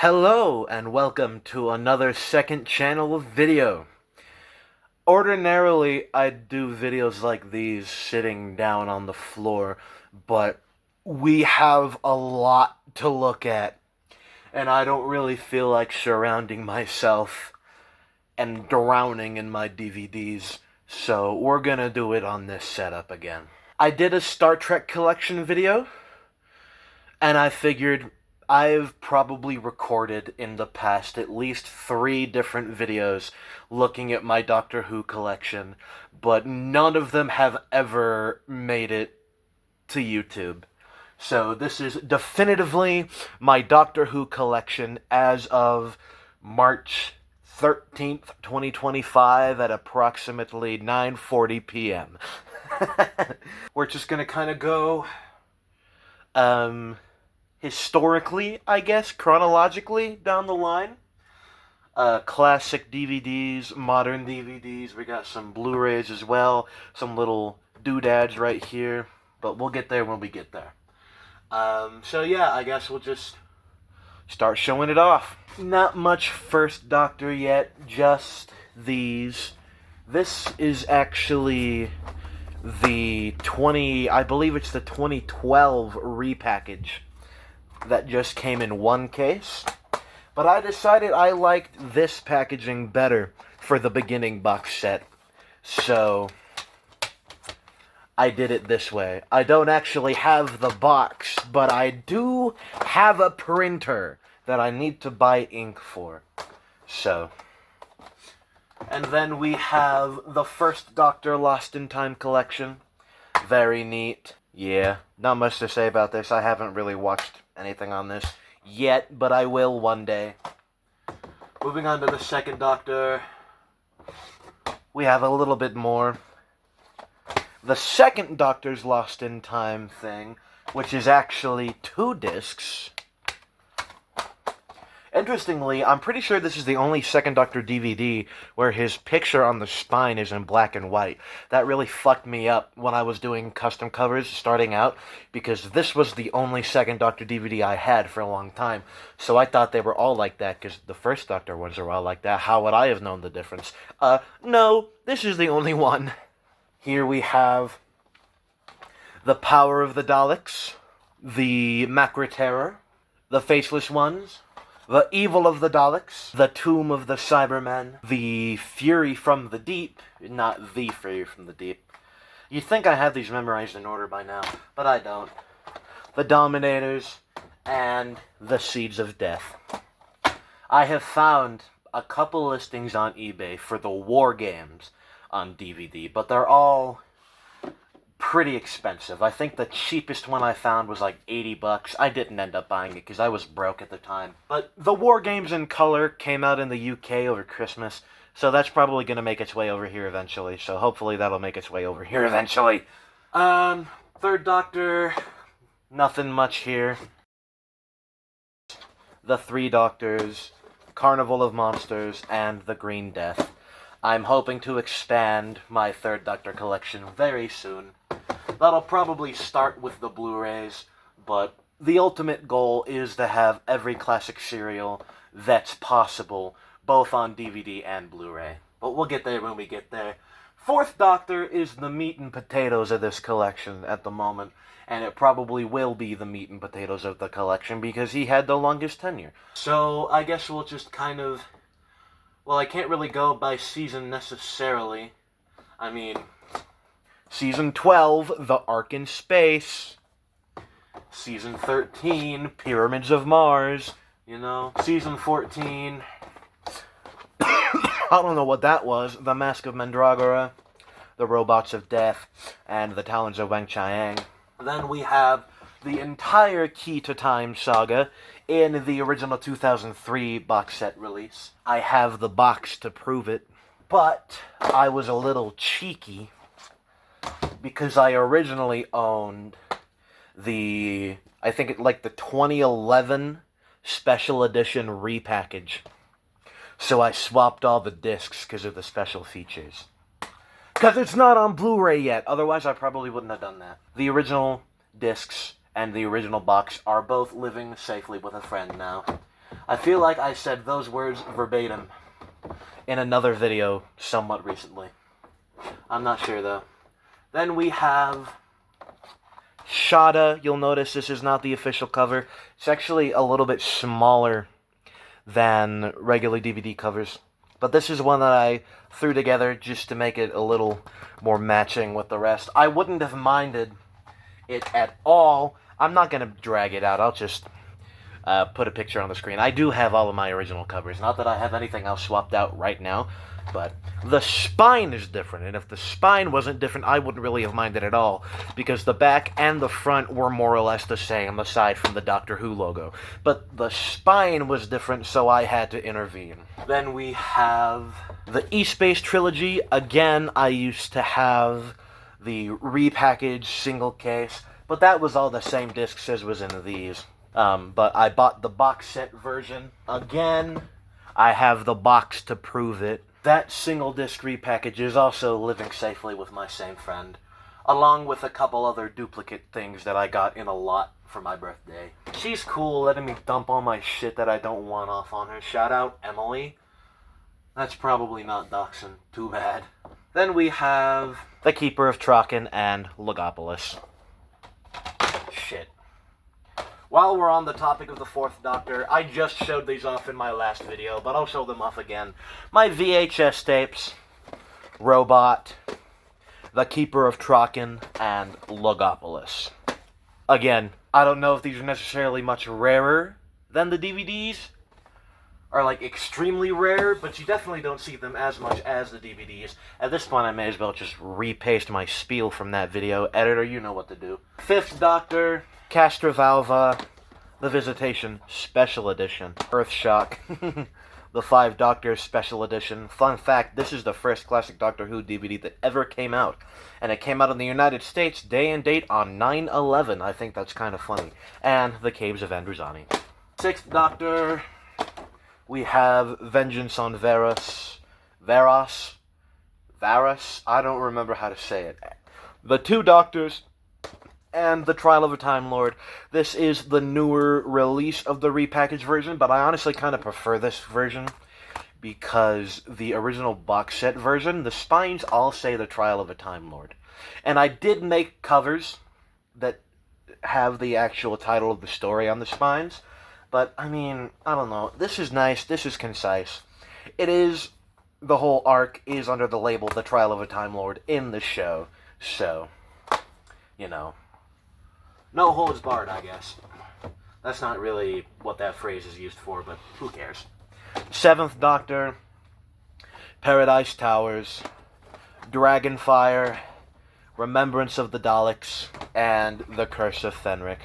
Hello and welcome to another second channel video. Ordinarily, I'd do videos like these sitting down on the floor, but we have a lot to look at, and I don't really feel like surrounding myself and drowning in my DVDs, so we're gonna do it on this setup again. I did a Star Trek collection video, and I figured I've probably recorded in the past at least 3 different videos looking at my Doctor Who collection, but none of them have ever made it to YouTube. So this is definitively my Doctor Who collection as of March 13th, 2025 at approximately 9:40 p.m. We're just gonna kind of go, historically, I guess, chronologically down the line. Classic DVDs, modern DVDs, we got some Blu-rays as well, some little doodads right here, but we'll get there when we get there. So yeah, I guess we'll just start showing it off. Not much First Doctor yet, just these. This is actually I believe it's the 2012 repackage that just came in one case, but I decided I liked this packaging better for the beginning box set, so I did it this way. I don't actually have the box, but I do have a printer that I need to buy ink for, so. And then we have the First Doctor Lost in Time collection. Very neat. Yeah, not much to say about this. I haven't really watched anything on this yet, but I will one day. Moving on to the Second Doctor, we have a little bit more. The Second Doctor's Lost in Time thing, which is actually 2 discs. Interestingly, I'm pretty sure this is the only Second Doctor DVD where his picture on the spine is in black and white. That really fucked me up when I was doing custom covers starting out, because this was the only Second Doctor DVD I had for a long time. So I thought they were all like that, because the First Doctor ones are all like that. How would I have known the difference? No, this is the only one. Here we have the Power of the Daleks, the Macra Terror, the Faceless Ones, the Evil of the Daleks, the Tomb of the Cybermen, the Fury from the Deep, not the Fury from the Deep. You'd think I have these memorized in order by now, but I don't. The Dominators, and the Seeds of Death. I have found a couple listings on eBay for the War Games on DVD, but they're all pretty expensive. I think the cheapest one I found was like $80. I didn't end up buying it because I was broke at the time. But the War Games in color came out in the UK over Christmas, so that's probably going to make its way over here eventually. So hopefully that'll make its way over here eventually. Third Doctor, nothing much here. The Three Doctors, Carnival of Monsters, and the Green Death. I'm hoping to expand my Third Doctor collection very soon. That'll probably start with the Blu-rays, but the ultimate goal is to have every classic serial that's possible, both on DVD and Blu-ray. But we'll get there when we get there. Fourth Doctor is the meat and potatoes of this collection at the moment, and it probably will be the meat and potatoes of the collection because he had the longest tenure. So I guess we'll just kind of... Well, I can't really go by season necessarily. I mean, Season 12, The Ark in Space. Season 13, Pyramids of Mars. You know, Season 14, I don't know what that was. The Mask of Mandragora, The Robots of Death, and The Talons of Weng-Chiang. Then we have the entire Key to Time saga in the original 2003 box set release. I have the box to prove it, but I was a little cheeky because I originally owned the 2011 special edition repackage. So I swapped all the discs because of the special features. Because it's not on Blu-ray yet, otherwise I probably wouldn't have done that. The original discs and the original box are both living safely with a friend now. I feel like I said those words verbatim in another video somewhat recently. I'm not sure, though. Then we have Shada. You'll notice this is not the official cover. It's actually a little bit smaller than regular DVD covers. But this is one that I threw together just to make it a little more matching with the rest. I wouldn't have minded it at all. I'm not going to drag it out. I'll just put a picture on the screen. I do have all of my original covers. Not that I have anything else swapped out right now, but the spine is different. And if the spine wasn't different, I wouldn't really have minded at all, because the back and the front were more or less the same, aside from the Doctor Who logo. But the spine was different, so I had to intervene. Then we have the E-Space trilogy. Again, I used to have the repackaged single case, but that was all the same discs as was in these. But I bought the box set version. Again, I have the box to prove it. That single disc repackage is also living safely with my same friend, along with a couple other duplicate things that I got in a lot for my birthday. She's cool, letting me dump all my shit that I don't want off on her. Shout out, Emily. That's probably not doxing. Too bad. Then we have the Keeper of Traken and Logopolis. Shit. While we're on the topic of the Fourth Doctor, I just showed these off in my last video, but I'll show them off again. My VHS tapes, Robot, The Keeper of Traken, and Logopolis. Again, I don't know if these are necessarily much rarer than the DVDs, or like extremely rare, but you definitely don't see them as much as the DVDs. At this point, I may as well just repaste my spiel from that video. Editor, you know what to do. Fifth Doctor, Castrovalva, The Visitation Special Edition, Earthshock, The Five Doctors Special Edition. Fun fact, this is the first classic Doctor Who DVD that ever came out, and it came out in the United States day and date on 9/11. I think that's kind of funny. And The Caves of Androzani. Sixth Doctor, we have Vengeance on Varos, I don't remember how to say it. The Two Doctors, and The Trial of a Time Lord. This is the newer release of the repackaged version, but I honestly kind of prefer this version, because the original box set version, the spines all say The Trial of a Time Lord. And I did make covers that have the actual title of the story on the spines, but, I mean, I don't know. This is nice, this is concise. It is, the whole arc is under the label The Trial of a Time Lord in the show, so, you know. No holds barred, I guess. That's not really what that phrase is used for, but who cares? Seventh Doctor, Paradise Towers, Dragonfire, Remembrance of the Daleks, and The Curse of Fenric.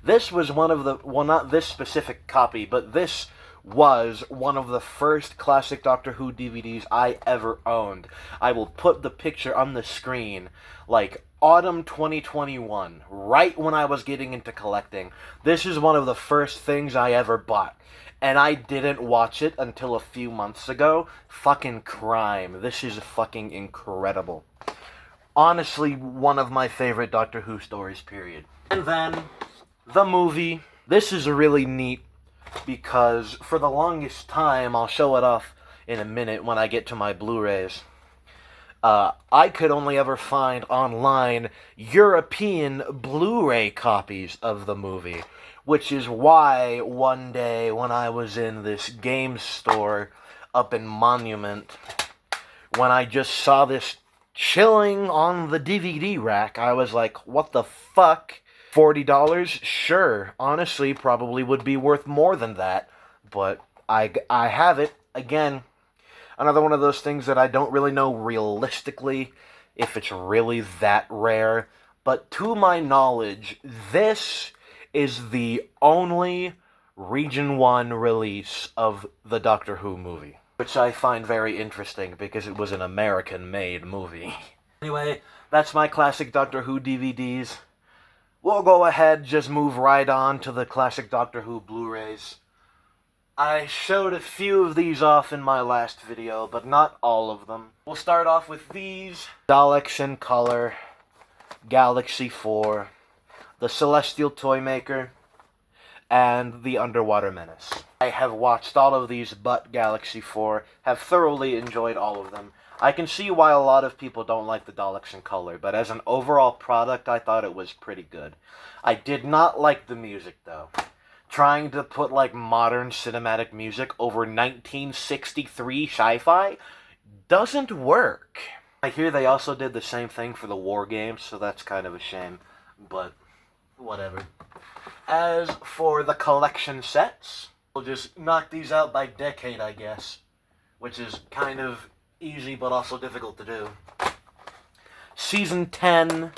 This was one of the, well, not this specific copy, but this was one of the first classic Doctor Who DVDs I ever owned. I will put the picture on the screen, like autumn 2021, right when I was getting into collecting. This is one of the first things I ever bought, and I didn't watch it until a few months ago. Fucking crime. This is fucking incredible. Honestly, one of my favorite Doctor Who stories, period. And then, the movie. This is really neat, because for the longest time, I'll show it off in a minute when I get to my Blu-rays, I could only ever find online European Blu-ray copies of the movie, which is why one day when I was in this game store up in Monument, when I just saw this chilling on the DVD rack, I was like, what the fuck? $40? Sure. Honestly, probably would be worth more than that, but I have it. Again, another one of those things that I don't really know realistically if it's really that rare. But to my knowledge, this is the only Region 1 release of the Doctor Who movie, which I find very interesting because it was an American-made movie. Anyway, that's my classic Doctor Who DVDs. We'll go ahead, just move right on to the classic Doctor Who Blu-rays. I showed a few of these off in my last video, but not all of them. We'll start off with these. Daleks in Color, Galaxy 4, The Celestial Toymaker, and The Underwater Menace. I have watched all of these but Galaxy 4, have thoroughly enjoyed all of them. I can see why a lot of people don't like the Daleks in color, but as an overall product, I thought it was pretty good. I did not like the music, though. Trying to put, like, modern cinematic music over 1963 sci-fi doesn't work. I hear they also did the same thing for the War Games, so that's kind of a shame, but whatever. As for the collection sets, we'll just knock these out by decade, I guess, which is kind of easy but also difficult to do. Season 10,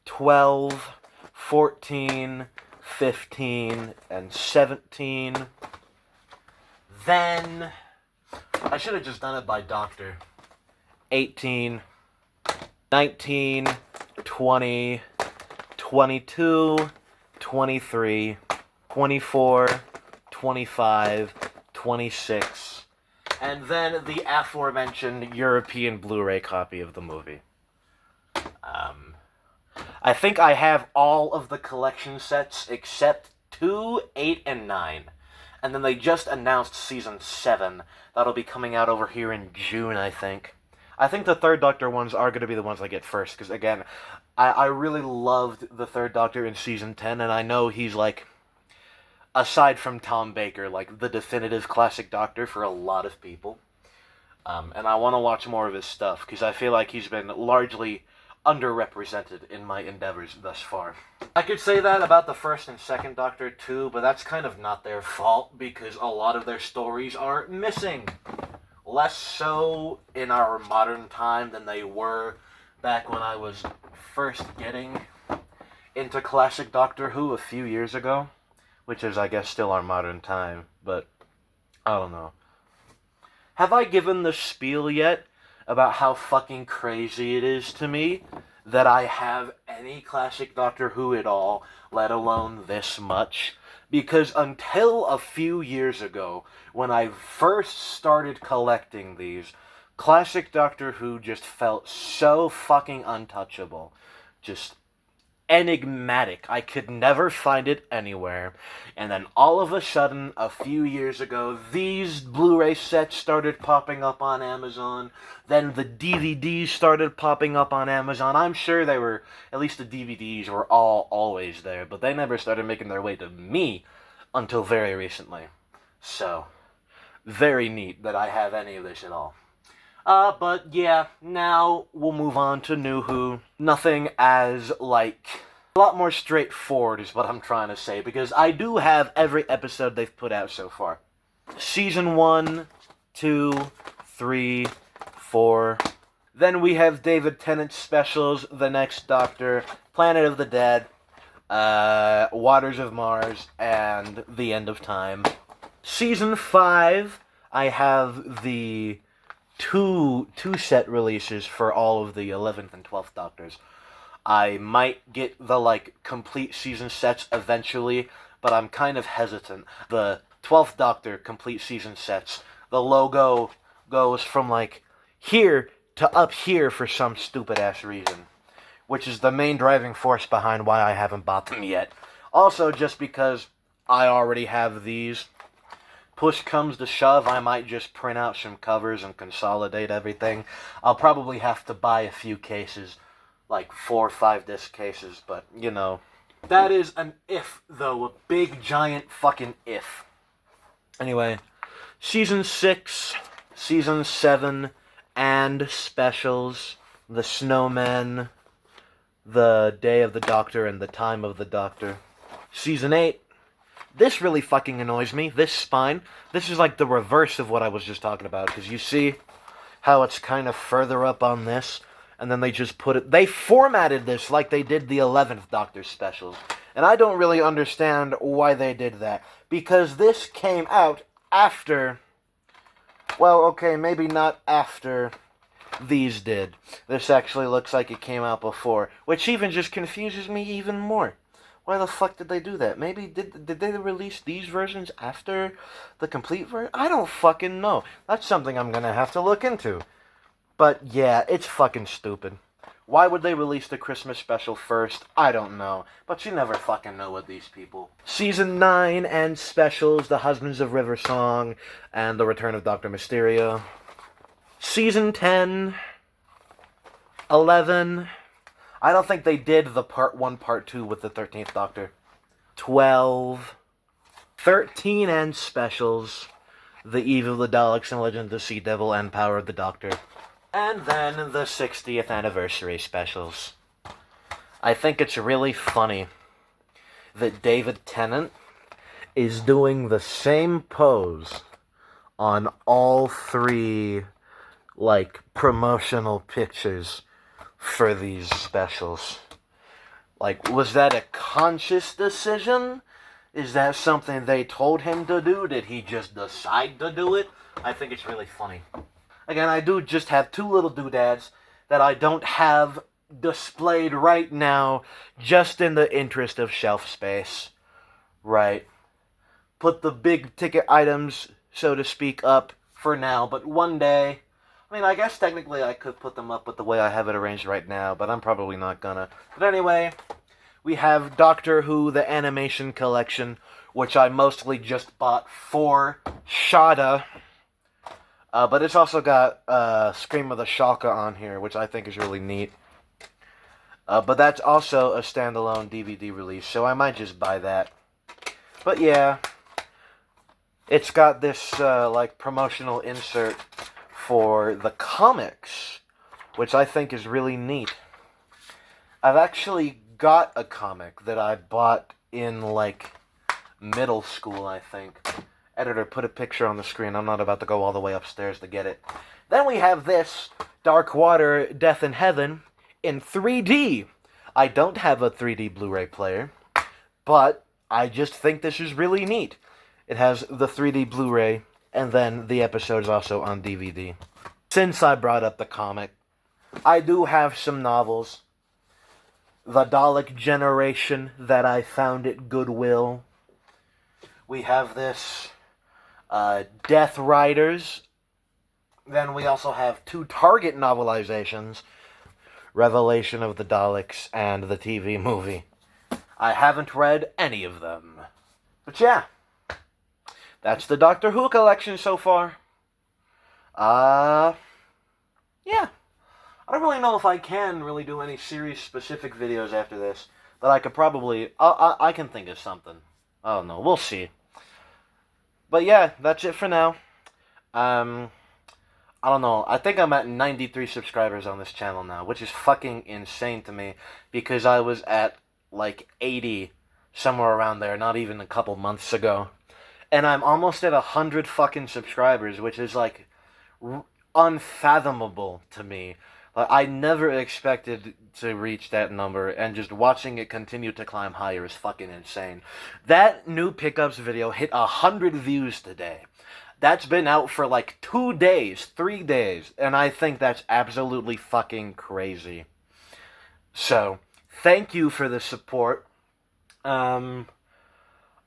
12, 14, 15, and 17. Then, I should have just done it by Doctor. 18, 19, 20, 22, 23, 24, 25, 26, and then the aforementioned European Blu-ray copy of the movie. I think I have all of the collection sets except 2, 8, and 9. And then they just announced Season 7. That'll be coming out over here in June, I think. I think the Third Doctor ones are going to be the ones I get first, because, again, I really loved the Third Doctor in Season 10, and I know he's, like, aside from Tom Baker, like, the definitive classic Doctor for a lot of people. And I want to watch more of his stuff, because I feel like he's been largely underrepresented in my endeavors thus far. I could say that about the first and second Doctor too, but that's kind of not their fault, because a lot of their stories are missing. Less so in our modern time than they were back when I was first getting into classic Doctor Who a few years ago, which is, I guess, still our modern time, but I don't know. Have I given the spiel yet about how fucking crazy it is to me that I have any classic Doctor Who at all, let alone this much? Because until a few years ago, when I first started collecting these, classic Doctor Who just felt so fucking untouchable. Just enigmatic. I could never find it anywhere. And then all of a sudden, a few years ago, these Blu-ray sets started popping up on Amazon. Then the DVDs started popping up on Amazon. I'm sure they were, at least the DVDs were always there, but they never started making their way to me until very recently. So, very neat that I have any of this at all. But yeah, now we'll move on to New Who. Nothing as, like, a lot more straightforward is what I'm trying to say, because I do have every episode they've put out so far. Season 1, 2, 3, 4. Then we have David Tennant's specials, The Next Doctor, Planet of the Dead, Waters of Mars, and The End of Time. Season 5, I have the two set releases for all of the 11th and 12th Doctors. I might get the, like, complete season sets eventually, but I'm kind of hesitant. The 12th Doctor complete season sets, the logo goes from, like, here to up here for some stupid-ass reason, which is the main driving force behind why I haven't bought them yet. Also, just because I already have these, push comes to shove, I might just print out some covers and consolidate everything. I'll probably have to buy a few cases, like 4 or 5 disc cases, but, you know. That is an if, though, a big, giant fucking if. Anyway, Season 6, Season 7, and specials, The Snowmen, The Day of the Doctor, and The Time of the Doctor. Season 8, this really fucking annoys me. This spine. This is like the reverse of what I was just talking about. Because you see how it's kind of further up on this. And then they just put it... They formatted this like they did the 11th Doctor specials. And I don't really understand why they did that. Because this came out after... Well, okay, maybe not after these did. This actually looks like it came out before. Which even just confuses me even more. Why the fuck did they do that? Maybe, did they release these versions after the complete version? I don't fucking know. That's something I'm gonna have to look into. But, yeah, it's fucking stupid. Why would they release the Christmas special first? I don't know. But you never fucking know with these people. Season 9 and specials, The Husbands of River Song and The Return of Dr. Mysterio. Season 10, 11. I don't think they did the Part 1, Part 2 with the 13th Doctor. 12. 13 and specials. The Eve of the Daleks and Legend of the Sea Devil and Power of the Doctor. And then the 60th anniversary specials. I think it's really funny that David Tennant is doing the same pose on all three, like, promotional pictures for these specials. Like, was that a conscious decision? Is that something they told him to do? Did he just decide to do it? I think it's really funny. Again, I do just have two little doodads that I don't have displayed right now, just in the interest of shelf space. Right. Put the big ticket items, so to speak, up for now, but one day, I mean, I guess technically I could put them up with the way I have it arranged right now, but I'm probably not gonna. But anyway, we have Doctor Who, the animation collection, which I mostly just bought for Shada. But it's also got Scream of the Shaka on here, which I think is really neat. But that's also a standalone DVD release, so I might just buy that. But yeah, it's got this like promotional insert for the comics, which I think is really neat. I've actually got a comic that I bought in, like, middle school, I think. Editor, put a picture on the screen. I'm not about to go all the way upstairs to get it. Then we have this, Dark Water, Death in Heaven, in 3D. I don't have a 3D Blu-ray player, but I just think this is really neat. It has the 3D Blu-ray, and then the episode is also on DVD. Since I brought up the comic, I do have some novels. The Dalek Generation that I found at Goodwill. We have this Death Riders. Then we also have two Target novelizations, Revelation of the Daleks and the TV movie. I haven't read any of them. But yeah, that's the Doctor Who collection so far. Yeah. I don't really know if I can really do any series-specific videos after this, but I could probably... I can think of something. I don't know. We'll see. But yeah, that's it for now. I don't know. I think I'm at 93 subscribers on this channel now, which is fucking insane to me, because I was at, like, 80, somewhere around there, not even a couple months ago. And I'm almost at 100 fucking subscribers, which is, like, unfathomable to me. Like, I never expected to reach that number, and just watching it continue to climb higher is fucking insane. That new pickups video hit 100 views today. That's been out for like 2 days, 3 days, and I think that's absolutely fucking crazy. So, thank you for the support. I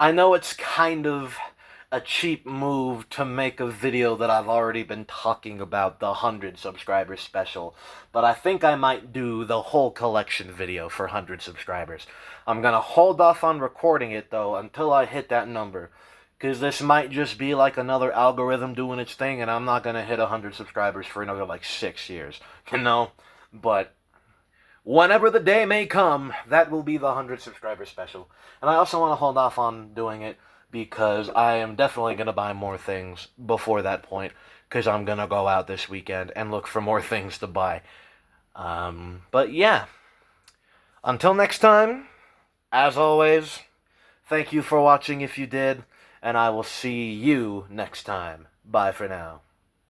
know it's kind of a cheap move to make a video that I've already been talking about, the 100 subscribers special, but I think I might do the whole collection video for 100 subscribers. I'm gonna hold off on recording it, though, until I hit that number, because this might just be like another algorithm doing its thing, and I'm not gonna hit 100 subscribers for another, like, 6 years, you know? But whenever the day may come, that will be the 100 subscriber special. And I also want to hold off on doing it, because I am definitely going to buy more things before that point, because I'm going to go out this weekend and look for more things to buy. But yeah, until next time, as always, thank you for watching if you did, and I will see you next time. Bye for now.